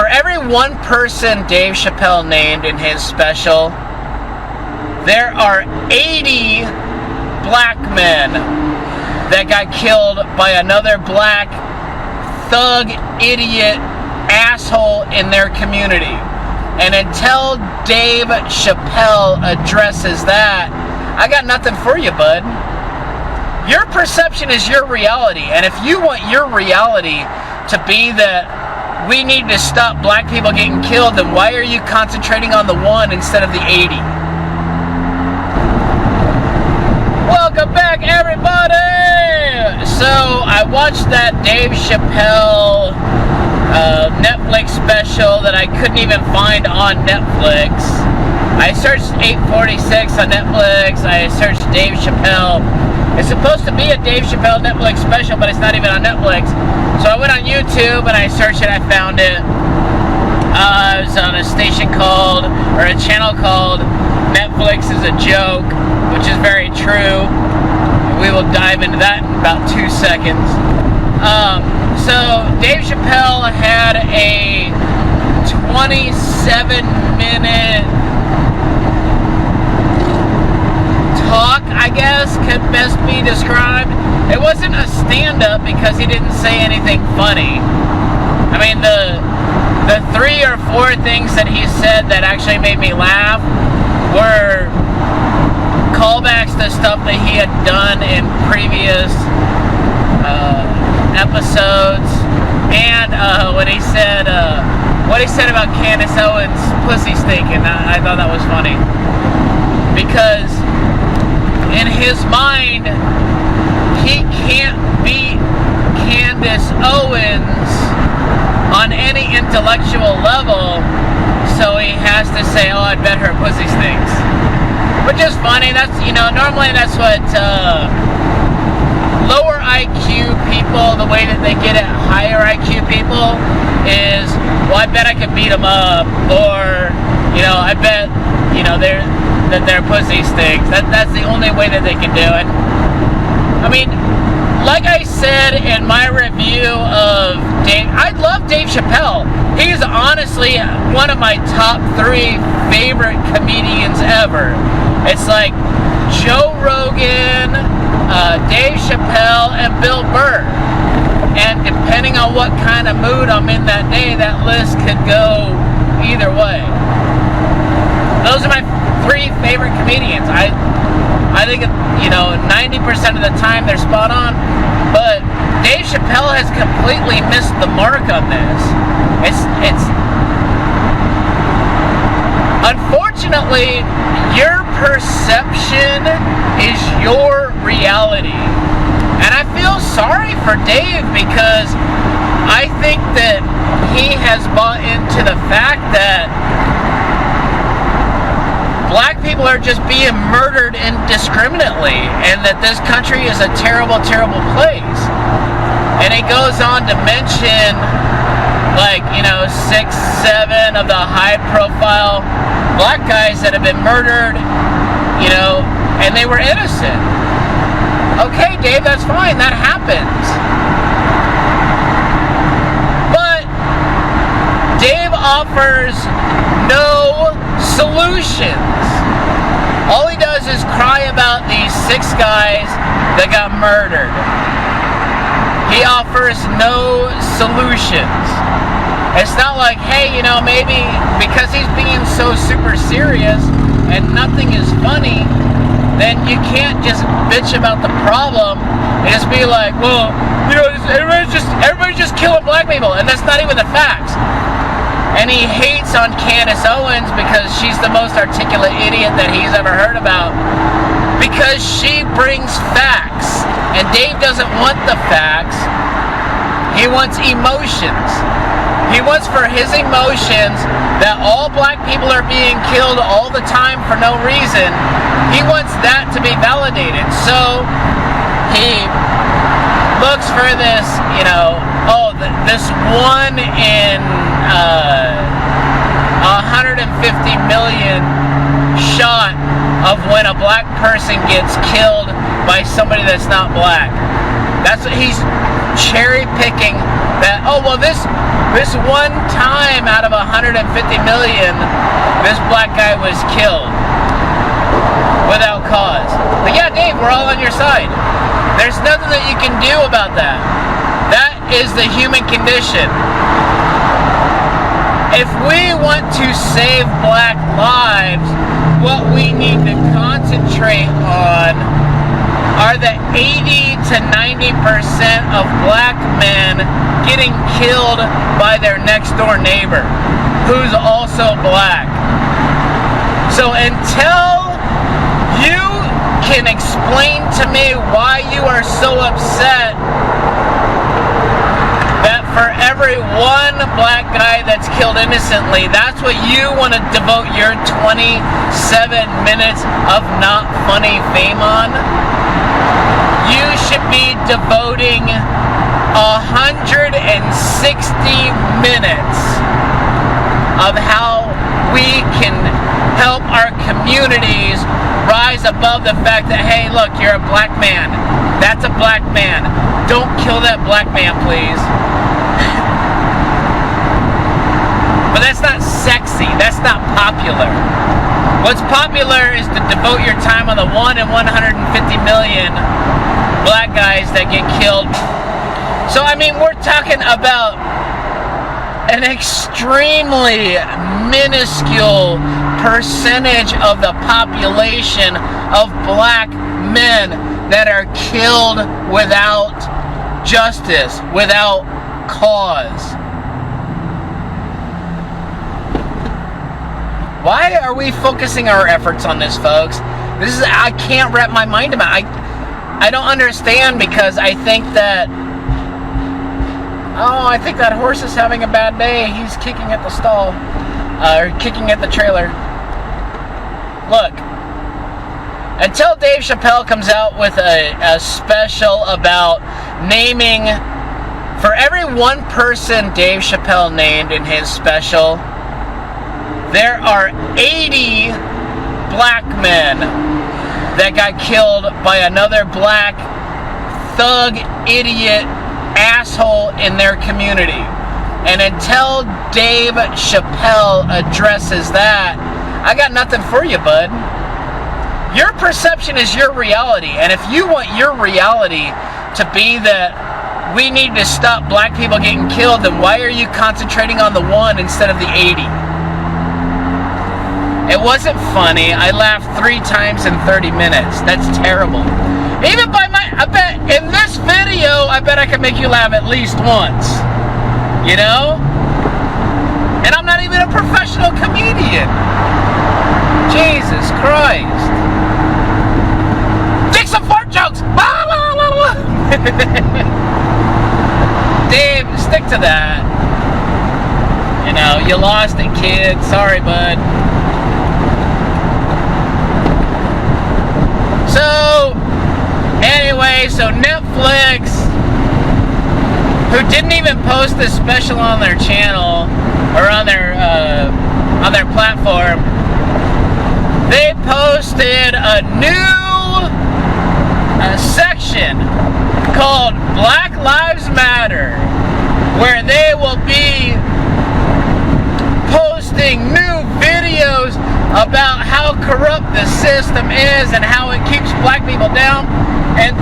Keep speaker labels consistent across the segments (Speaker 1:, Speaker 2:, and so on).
Speaker 1: For every one person Dave Chappelle named in his special, there are 80 black men that got killed by another black thug, idiot, asshole in their community. And until Dave Chappelle addresses that, I got nothing for you, bud. Your perception is your reality. And if you want your reality to be that we need to stop black people getting killed, then why are you concentrating on the one instead of the 80? Welcome back, everybody! So, I watched that Dave Chappelle Netflix special that I couldn't even find on Netflix. I searched 846 on Netflix. I searched Dave Chappelle. It's supposed to be a Dave Chappelle Netflix special, but it's not even on Netflix. So I went on YouTube and I searched it. I found it. I was on a station called, or a channel called Netflix is a Joke, which is very true. We will dive into that in about 2 seconds. So Dave Chappelle had a 27-minute talk, I guess, could best be described. It wasn't a stand-up because he didn't say anything funny. I mean, the 3 or 4 things that he said that actually made me laugh were callbacks to stuff that he had done in previous episodes, and what he said about Candace Owens' pussy stinking. I thought that was funny because in his mind he can't beat Candace Owens on any intellectual level, so he has to say, "Oh, I bet her pussy stinks," which is funny. That's, normally that's what lower IQ people, the way that they get at higher IQ people is, well, I bet I could beat them up, or, I bet, that their pussy stinks. That's the only way that they can do it. I mean, like I said in my review of Dave, I love Dave Chappelle. He's honestly one of my top 3 favorite comedians ever. It's like Joe Rogan, Dave Chappelle, and Bill Burr. And depending on what kind of mood I'm in that day, that list could go either way. Those are my 3 favorite comedians. I think, 90% of the time they're spot on. But Dave Chappelle has completely missed the mark on this. It's unfortunately, your perception is your reality. And I feel sorry for Dave because I think that he has bought into the fact that black people are just being murdered indiscriminately and that this country is a terrible, terrible place. And he goes on to mention 6, 7 of the high-profile black guys that have been murdered, and they were innocent. Okay, Dave, that's fine. That happens. But Dave offers no solutions. All he does is cry about these 6 guys that got murdered. He offers no solutions. It's not like, hey, maybe because he's being so super serious and nothing is funny, then you can't just bitch about the problem and just be like, well, everybody's just killing black people, and that's not even the facts. And he hates on Candace Owens because she's the most articulate idiot that he's ever heard about, because she brings facts, and Dave doesn't want the facts. He wants emotions. He wants for his emotions that all black people are being killed all the time for no reason. He wants that to be validated. So he looks for this, this 1 in 150 million shot of when a black person gets killed by somebody that's not black. That's what he's cherry picking that, oh, well, this one time out of 150 million, this black guy was killed without cause. But yeah, Dave, we're all on your side. There's nothing that you can do about that. That is the human condition. If we want to save black lives, what we need to concentrate on are the 80 to 90% of black men getting killed by their next door neighbor, who's also black. So until you can explain to me why you are so upset that for every one black guy that's killed innocently, that's what you want to devote your 27 minutes of not funny fame on, you should be devoting 160 minutes of how we can help our communities rise above the fact that, hey, look, you're a black man. That's a black man. Don't kill that black man, please. But that's not sexy. That's not popular. What's popular is to devote your time on the 1 in 150 million black guys that get killed. So, I mean, we're talking about an extremely minuscule percentage of the population of black men that are killed without justice, without cause. Why are we focusing our efforts on this, folks? I can't wrap my mind around it. I don't understand, because I think that horse is having a bad day. He's kicking at the stall, or kicking at the trailer. Look, until Dave Chappelle comes out with a special about naming, for every one person Dave Chappelle named in his special, there are 80 black men that got killed by another black thug, idiot, asshole in their community. And until Dave Chappelle addresses that, I got nothing for you, bud. Your perception is your reality. And if you want your reality to be that we need to stop black people getting killed, then why are you concentrating on the 1 instead of the 80? It wasn't funny. I laughed 3 times in 30 minutes. That's terrible. Even by I bet in this video, I bet I can make you laugh at least once. You know? And I'm not even a professional comedian. Jesus Christ. Take some fart jokes! Dave, stick to that. You know, you lost it, kid. Sorry, bud. So, anyway, so Netflix, who didn't even post this special on their channel or on their platform, they posted a new section called Black Lives Matter, where they will be posting new videos about how corrupt the system is and how it keeps black people down, and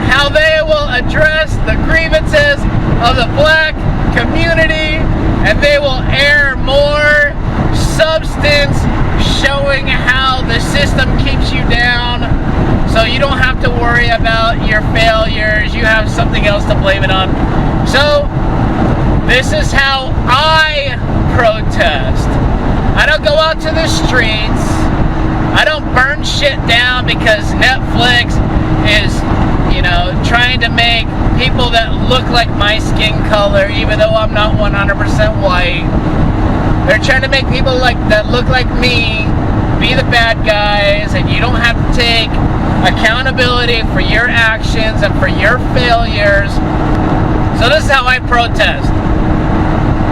Speaker 1: how they will address the grievances of the black community, and they will air more substance showing how the system keeps you down, so you don't have to worry about your failures. You have something else to blame it on. So this is how I protest. I don't go out to the streets. I don't burn shit down because Netflix is, you know, trying to make people that look like my skin color, even though I'm not 100% white. They're trying to make people that look like me be the bad guys, and you don't have to take accountability for your actions and for your failures. So this is how I protest.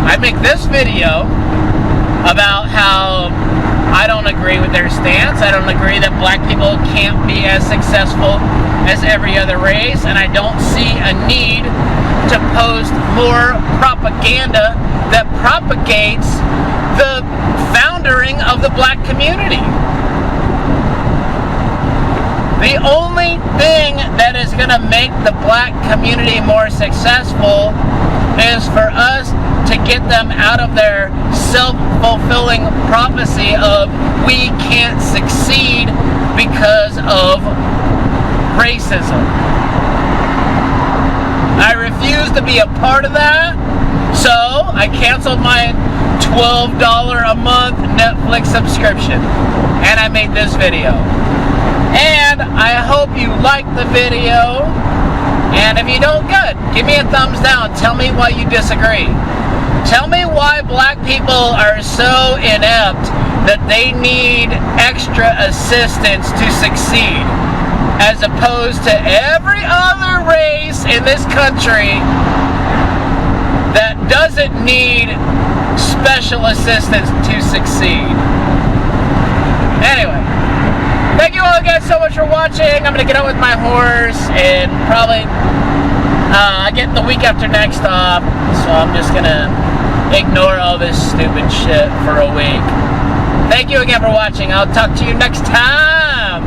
Speaker 1: I make this video about how I don't agree with their stance. I don't agree that black people can't be as successful as every other race, and I don't see a need to post more propaganda that propagates the foundering of the black community. The only thing that is going to make the black community more successful is for us to get them out of their self-fulfilling prophecy of we can't succeed because of racism. I refuse to be a part of that, so I canceled my $12 a month Netflix subscription, and I made this video. And I hope you liked the video, and if you don't, good. Give me a thumbs down. Tell me why you disagree. Tell me why black people are so inept that they need extra assistance to succeed, as opposed to every other race in this country that doesn't need special assistance to succeed. Anyway, thank you all again so much for watching. I'm going to get out with my horse and probably get the week after next off. So I'm just going to ignore all this stupid shit for a week. Thank you again for watching. I'll talk to you next time.